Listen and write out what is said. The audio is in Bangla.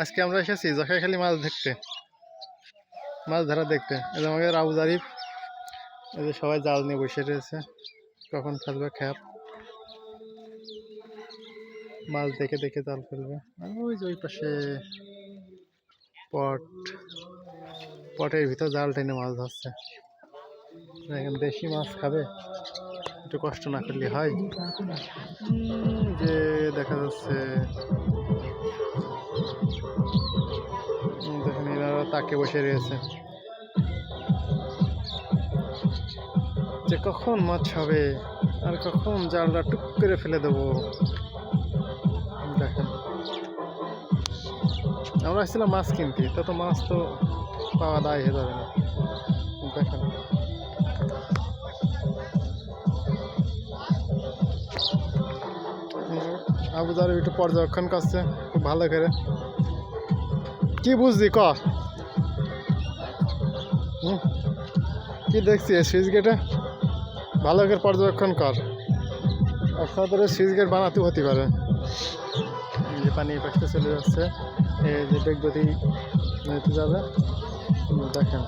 আজকে আমরা এসেছি জখাইখালি মাছ দেখতে, মাছ ধরা দেখতে। এই যে আমাদের আবু জারিফ, এই যে সবাই জাল নিয়ে বসে রয়েছে, কখন ফেলবে খ্যাপ। মাছ দেখে দেখে জাল ফেলবে। ওই যে ওই পাশে পটের ভিতর জাল টেনে মাছ ধরছে। এখন দেশি মাছ খাবে, একটু কষ্ট না করলে হয়। যে দেখা যাচ্ছে দেখেন এরা তাকে বসে রয়েছে যে কখন মাছ হবে আর কখন জালটা টুক করে ফেলে দেবো। দেখেন আমরা আসছিলাম মাছ কিনতে, তত মাছ তো পাওয়া দায় হয়ে যাবে না। দেখেন আবু জারিফ একটু পর্যবেক্ষণ করছে খুব ভালো করে। কি বুঝলি ক কি দেখছি সুইচ গেটে ভালো করে পর্যবেক্ষণ কর। একসাথে সুইচ গেট বানাতেও হতে পারে। যে পানি পাশটা চলে যাচ্ছে, এই যে ডেক যদি নিতে যাবে দেখেন।